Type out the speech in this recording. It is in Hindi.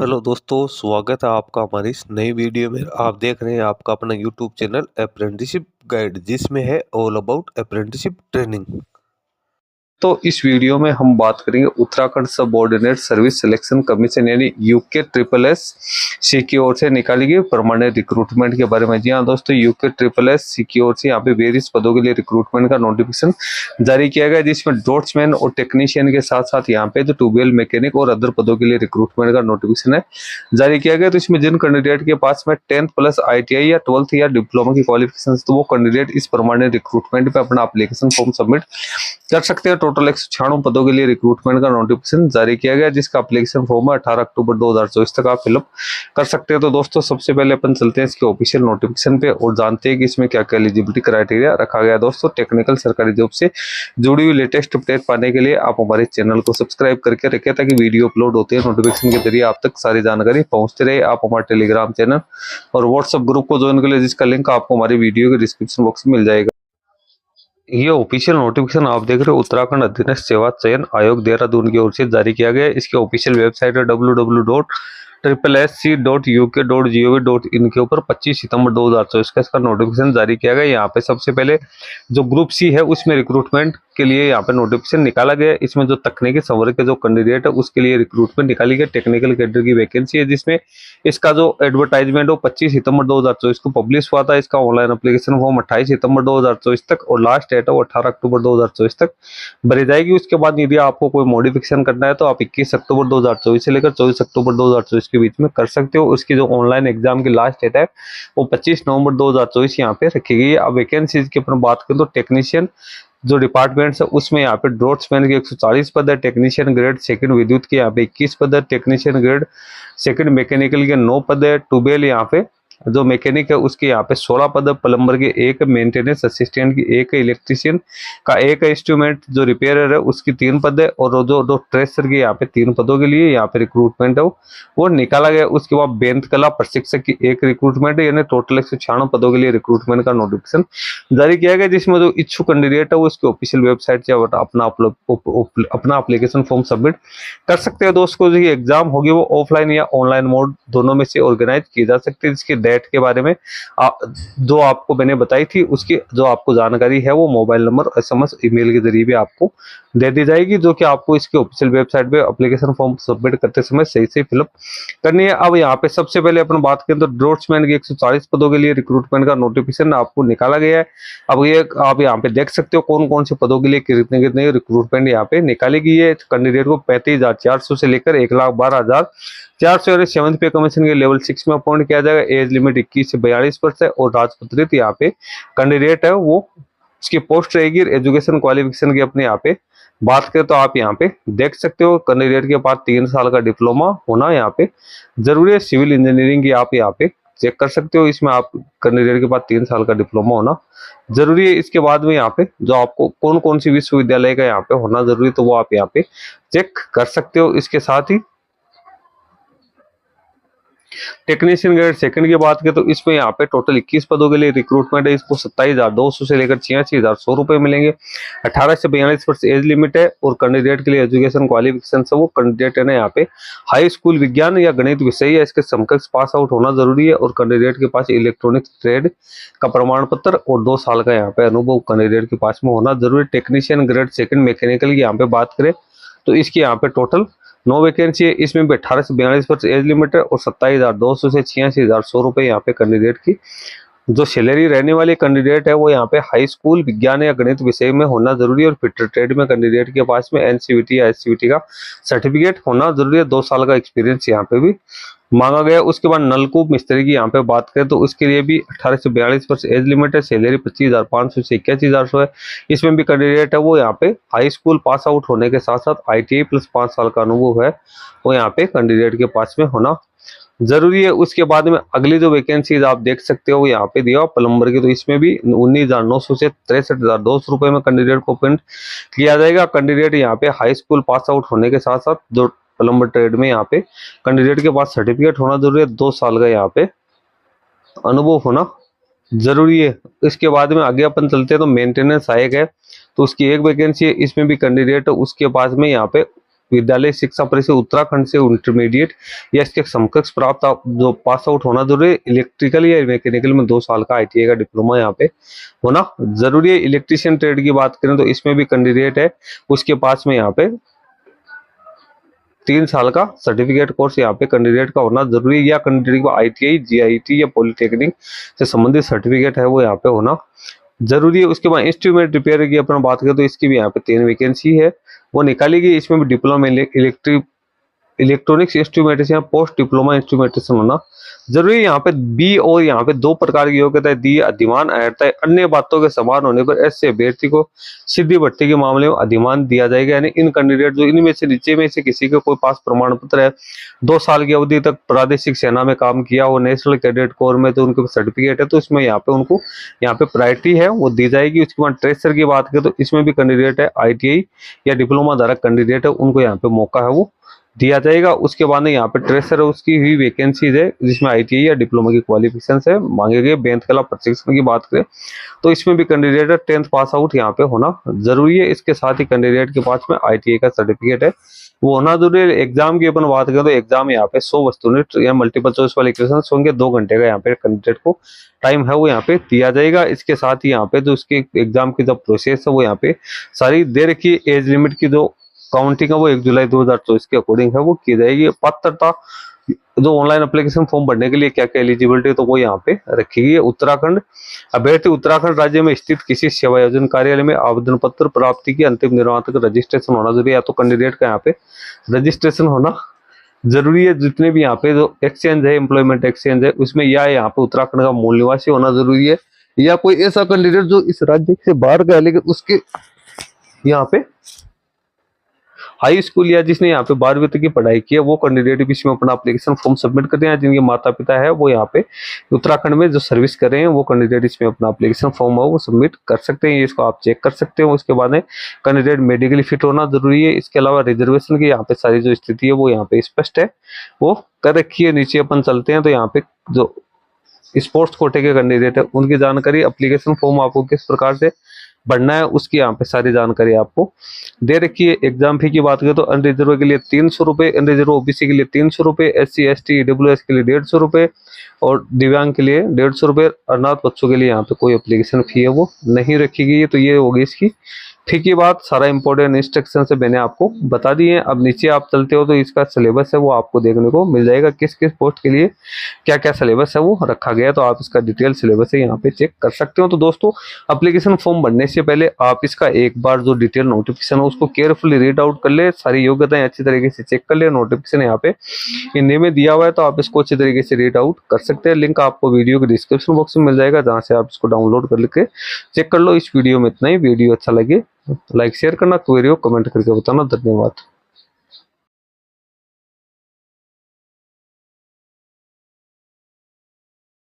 हेलो दोस्तों, स्वागत है आपका हमारी इस नई वीडियो में। आप देख रहे हैं आपका अपना यूट्यूब चैनल अप्रेंटिसशिप गाइड, जिसमें है ऑल अबाउट अप्रेंटिसशिप ट्रेनिंग। तो इस वीडियो में हम बात करेंगे Uttarakhand subordinate service selection commission यानी यूके ट्रिपल एस सी की ओर से निकाली गई परमानेंट रिक्रूटमेंट के बारे में। जी हाँ दोस्तों, यूके ट्रिपल एस सी की ओर से यहाँ पे वेरियस पदों के लिए रिक्रूटमेंट का नोटिफिकेशन जारी किया गया, जिसमें ड्रॉट्समैन और टेक्नीशियन के साथ साथ यहाँ पे जो ट्यूबवेल मैकेनिक और अदर पदों के लिए रिक्रूटमेंट का नोटिफिकेशन है जारी किया गया। तो इसमें जिन कैंडिडेट के पास में 10th प्लस ITI या 12th या डिप्लोमा की क्वालिफिकेशन, तो वो कैंडिडेट इस परमानेंट रिक्रूटमेंट पे अपना एप्लीकेशन फॉर्म सबमिट कर सकते हैं। टोटल 196 पदों के लिए रिक्रूटमेंट का नोटिफिकेशन जारी किया गया, जिसका एप्लीकेशन फॉर्म है 18 अक्टूबर 2024 तक आप फिलअप कर सकते हैं। तो दोस्तों सबसे पहले अपन चलते हैं इसके ऑफिशियल नोटिफिकेशन पे और जानते हैं कि इसमें क्या क्या एलिजिबिलिटी क्राइटेरिया रखा गया है। दोस्तों टेक्निकल सरकारी जॉब से जुड़ी हुई लेटेस्ट अपडेट पाने के लिए आप हमारे चैनल को सब्सक्राइब करके रखें, ताकि वीडियो अपलोड होते हैं नोटिफिकेशन के जरिए आप तक सारी जानकारी पहुंचते रहे। आप हमारे टेलीग्राम चैनल और व्हाट्सएप ग्रुप को ज्वाइन कर ले, जिसका लिंक आपको हमारी वीडियो के डिस्क्रिप्शन बॉक्स में मिल जाएगा। ये ऑफिशियल नोटिफिकेशन आप देख रहे हो उत्तराखंड अधीनस्थ सेवा चयन आयोग देहरादून की ओर से जारी किया गया है। इसकी ऑफिशियल वेबसाइट है www.triplesc.uk.gov.in के ऊपर 25 सितंबर 2024 का इसका नोटिफिकेशन जारी किया गया। यहाँ पे सबसे पहले जो ग्रुप सी है उसमें रिक्रूटमेंट के लिए यहाँ पे नोटिफिकेशन निकाला गया है। इसमें जो तकनीकी संवर्ग के जो कैंडिडेट है उसके लिए रिक्रूटमेंट निकाली गई। टेक्निकल कैडर की वैकेंसी है, जिसमें इसका जो एडवर्टाइजमेंट हो 25 सितंबर 2024 को पब्लिश हुआ था। इसका ऑनलाइन एप्लीकेशन फॉर्म 28 सितंबर 2024 तक और लास्ट डेट है वो 18 अक्टूबर 2024 तक भरी जाएगी। उसके बाद यदि आपको कोई मॉडिफिकेशन करना है तो आप 21 अक्टूबर 2024 से लेकर 24 अक्टूबर 2024 के बीच में कर सकते हो। उसकी जो ऑनलाइन एग्जाम की लास्ट डेट है वो 25 नवंबर 2024 यहाँ पे रखी गई है। अब वैकेंसीज की अपन बात करें तो टेक्नीशियन जो डिपार्टमेंट्स है उसमें यहाँ पे ड्रॉट्समैन के 140 पद है, टेक्नीशियन ग्रेड सेकंड विद्युत के यहाँ पे 21 पद है, टेक्नीशियन ग्रेड सेकंड मैकेनिकल के 9 पद है, ट्यूबवेल यहाँ पे जो मैकेनिक है उसके यहाँ पे 16 पद है, प्लम्बर के 1, मेंटेनेंस असिस्टेंट की 1, इलेक्ट्रिशियन का 1, इंस्ट्रूमेंट जो रिपेयरर है उसकी 3 पद है और जो ट्रेसर के यहाँ पे 3 पदों के लिए यहाँ पे रिक्रूटमेंट है वो निकाला गया। उसके बाद बेंत कला प्रशिक्षक की 1 रिक्रूटमेंट है, यानी टोटल 196 पदों के लिए रिक्रूटमेंट का नोटिफिकेशन जारी किया गया, जिसमें जो इच्छुक कैंडिडेट है वो इसकी ऑफिशियल वेबसाइट से अपना एप्लीकेशन फॉर्म सबमिट कर सकते हैं। दोस्तों जो एग्जाम होगी वो ऑफलाइन या ऑनलाइन मोड दोनों में से ऑर्गेनाइज की जा सकती है। जिसकी डेट के बारे में जो आपको मैंने बताई थी उसकी जो आपको जानकारी है वो मोबाइल नंबर SMS ईमेल के जरिए भी आपको दे दी जाएगी, जो कि आपको इसके ऑफिशियल वेबसाइट पे एप्लीकेशन फॉर्म सबमिट करते समय सही से फिलअप करनी है। अब यहाँ पे सबसे पहले अपन बात करें तो ड्रॉट्समैन के 140 पदों के लिए रिक्रूटमेंट का नोटिफिकेशन आपको निकाला गया है। अब ये आप यहाँ पे देख सकते हो कौन कौन से पदों के लिए कितने कितने रिक्रूटमेंट यहाँ पे निकाली गई है। कैंडिडेट को 35,400 से लेकर 1,12,400 और 7th पे कमीशन के लेवल 6 में अपॉइंट किया जाएगा। एज लिमिट 21 से 42 वर्ष है और राजपत्रित यहाँ पे कैंडिडेट है वो उसकी पोस्ट रहेगी। एजुकेशन क्वालिफिकेशन की अपने यहाँ पे बात करें तो आप यहाँ पे देख सकते हो कैंडिडेट के पास 3 साल का डिप्लोमा होना यहाँ पे जरूरी है। सिविल इंजीनियरिंग की आप यहाँ पे चेक कर सकते हो, इसमें आप कैंडिडेट के पास 3 साल का डिप्लोमा होना जरूरी है। इसके बाद में यहाँ पे जो आपको कौन कौन सी विश्वविद्यालय का यहाँ पे होना जरूरी, तो वो आप यहाँ पे चेक कर सकते हो। इसके साथ ही टेक्नीशियन ग्रेड सेकंड की बात करें तो इसमें यहाँ पे टोटल 21 पदों के लिए रिक्रूटमेंट है। इसको 27,200 से लेकर 86,100 रुपए मिलेंगे। 18 से 42 वर्ष एज लिमिट है और कैंडिडेट के लिए एजुकेशन क्वालिफिकेशन से वो कैंडिडेट है ना यहाँ पे हाई स्कूल विज्ञान या गणित विषय या इसके समकक्ष पास आउट होना जरूरी है और कैंडिडेट के पास इलेक्ट्रॉनिक्स ट्रेड का प्रमाण पत्र और 2 साल का यहाँ पे अनुभव कैंडिडेट के पास में होना जरूरी है। टेक्नीशियन ग्रेड सेकंड मैकेनिकल की यहाँ पे बात करें तो इसकी यहाँ पे टोटल 9 वैकेंसी है। इसमें भी 18 से 42 वर्ष एज लिमिट है और 27,200 से 86,100 रुपए यहाँ पे कैंडिडेट की जो सैलरी रहने वाले कैंडिडेट है वो यहाँ पे हाई स्कूल विज्ञान या गणित विषय में होना जरूरी है और फिटर ट्रेड में कैंडिडेट के पास में NCVT या SCVT का सर्टिफिकेट होना जरूरी है। 2 साल का एक्सपीरियंस यहाँ पे भी मांगा गया। उसके बाद नलकूप मिस्त्री की यहाँ पे बात करें तो उसके लिए भी 18 से 42 वर्ष एज लिमिट है। सैलरी 25,500 से 81,400 है। इसमें भी कैंडिडेट है वो यहाँ पे हाई स्कूल पास आउट होने के साथ साथ ITI प्लस 5 साल का अनुभव है वो यहाँ पे कैंडिडेट के पास में होना जरूरी है। उसके बाद में अगली जो वैकेंसीज आप देख सकते हो यहाँ पे दिया प्लम्बर की, तो इसमें भी 19,900 से 63,200 रुपए में कैंडिडेट को अपॉइंट किया जाएगा। कैंडिडेट यहाँ पे हाई स्कूल पास आउट होने के साथ साथ जो प्लम्बर ट्रेड में यहाँ पे कैंडिडेट के पास सर्टिफिकेट होना जरूरी है। 2 साल का यहाँ पे अनुभव होना जरूरी है। इसके बाद में आगे अपन चलते हैं तो मेंटेनेंस सहायक है तो उसकी 1 वैकेंसी है। इसमें भी कैंडिडेट उसके पास में यहाँ पे विद्यालय शिक्षा परिषद उत्तराखंड से इंटरमीडिएट या इसके समकक्ष प्राप्त जो पास आउट होना जरूरी है। इलेक्ट्रिकल या मैकेनिकल में 2 साल का ITI का डिप्लोमा यहाँ पे होना जरूरी है। इलेक्ट्रीशियन ट्रेड की बात करें तो इसमें भी कैंडिडेट है उसके पास में यहाँ पे 3 साल का सर्टिफिकेट कोर्स यहाँ पे कैंडिडेट का होना जरूरी है, या कैंडिडेट को ITI GIT या पॉलिटेक्निक से संबंधित सर्टिफिकेट है वो यहाँ पे होना जरूरी है। उसके बाद इंस्ट्रूमेंट रिपेयर की अपन बात करें तो इसकी भी यहाँ पे 3 वैकेंसी है वो निकाली गई। इसमें भी diploma electronics instrumentation, post diploma instrumentation होना जरूरी है। यहाँ पे बी और यहाँ पे 2 प्रकार की योग्यता दी अधिमान अर्थता है। अन्य बातों के समान होने पर ऐसे अभ्यर्थी को सीधी भर्ती के मामले में अधिमान दिया जाएगा। यानी इन कैंडिडेट जो इनमें से नीचे में से किसी के कोई पास प्रमाण पत्र है, 2 साल की अवधि तक प्रादेशिक सेना में काम किया हो, नेशनल कैडेट कोर में तो उनके सर्टिफिकेट है तो इसमें यहाँ पे उनको यहाँ पे प्रायोरिटी है वो दी जाएगी। उसके बाद ट्रेसर की बात करें तो इसमें भी कैंडिडेट है ITI या डिप्लोमा धारक कैंडिडेट है उनको यहाँ पे मौका है वो दिया जाएगा। उसके बाद में यहाँ पे ट्रेसर है उसकी भी वैकेंसीज है जिसमें ITI या डिप्लोमा की क्वालिफिकेशन है मांगे गए। बेंत कला प्रशिक्षण की बात करें तो इसमें भी कैंडिडेट 10th पास आउट यहाँ पे होना जरूरी है। इसके साथ ही कैंडिडेट के पास में ITI का सर्टिफिकेट है वो होना जरूरी है। एग्जाम की अपन बात करें तो एग्जाम यहाँ पे 100 वस्तुनिष्ठ या मल्टीपल चॉइस वाले क्वेश्चन होंगे। 2 घंटे का यहाँ पे कैंडिडेट को टाइम है वो यहाँ पे दिया जाएगा। इसके साथ ही यहाँ पे जो उसके एग्जाम की जो प्रोसेस है वो यहाँ पे सारी दे रखी है। एज लिमिट की जो काउंटिंग है वो 1 जुलाई 2024 के अकॉर्डिंग है वो की जाएगी। पात्रता जो ऑनलाइन एप्लीकेशन फॉर्म भरने के लिए क्या क्या एलिजिबिलिटी तो वो यहाँ पे रखी गई है। उत्तराखंड अभ्यर्थी उत्तराखंड राज्य में स्थित किसी सेवा योजना कार्यालय में आवेदन पत्र प्राप्ति की अंतिम निर्माण तक रजिस्ट्रेशन होना जरूरी है। या तो कैंडिडेट का यहाँ पे रजिस्ट्रेशन होना जरूरी है। जितने भी यहाँ पे जो एक्सचेंज है, एम्प्लॉयमेंट एक्सचेंज है उसमें, या यहाँ पे उत्तराखंड का मूल निवासी होना जरूरी है, या कोई ऐसा कैंडिडेट जो इस राज्य से बाहर गया लेकिन उसके यहाँ पे हाई स्कूल या जिसने यहाँ पे 12वीं तक की पढ़ाई की है वो कैंडिडेट भी इसमें अपना एप्लीकेशन फॉर्म सबमिट करते हैं। जिनके माता पिता है वो यहाँ पे उत्तराखंड में जो सर्विस कर रहे हैं वो कैंडिडेट इसमें अपना एप्लीकेशन फॉर्म है वो सबमिट कर सकते हैं। इसको आप चेक कर सकते हो। उसके बाद में कैंडिडेट मेडिकली फिट होना जरूरी है। इसके अलावा रिजर्वेशन की यहाँ पे सारी जो स्थिति है वो यहाँ पे स्पष्ट है वो कर रखी है। नीचे अपन चलते हैं तो यहाँ पे जो स्पोर्ट्स कोटे के कैंडिडेट है उनकी जानकारी, एप्लीकेशन फॉर्म आपको किस प्रकार से बढ़ना है उसकी यहाँ पे सारी जानकारी आपको दे रखी है। एग्जाम फी की बात करें तो अनरिजर्व के लिए 300 रुपये, अनरिजर्व OBC के लिए 300 रुपये, SC ST EWS के लिए 150 रुपये और दिव्यांग के लिए 150 रुपये। अनाथ बच्चों के लिए यहाँ पे कोई एप्लीकेशन फी है वो नहीं रखी गई है। तो ये होगी इसकी फी की बात। सारा इंपॉर्टेंट इंस्ट्रक्शन से मैंने आपको बता दिए हैं। अब नीचे आप चलते हो तो इसका सिलेबस है वो आपको देखने को मिल जाएगा, किस किस पोस्ट के लिए क्या क्या सिलेबस है वो रखा गया है। तो आप इसका डिटेल सिलेबस है यहाँ पे चेक कर सकते हो। तो दोस्तों एप्लीकेशन फॉर्म भरने से पहले आप इसका एक बार जो डिटेल नोटिफिकेशन है उसको केयरफुली रीड आउट कर ले, सारी योग्यताएं अच्छी तरीके से चेक कर ले। नोटिफिकेशन यहाँ पे हिंदी में दिया हुआ है तो आप इसको अच्छी तरीके से रीड आउट कर सकते हैं। लिंक आपको वीडियो के डिस्क्रिप्शन बॉक्स में मिल जाएगा जहाँ से आप इसको डाउनलोड कर लेके चेक कर लो। इस वीडियो में इतना ही। वीडियो अच्छा लगे लाइक शेयर करना, क्वेरी हो कमेंट करके बताना। धन्यवाद।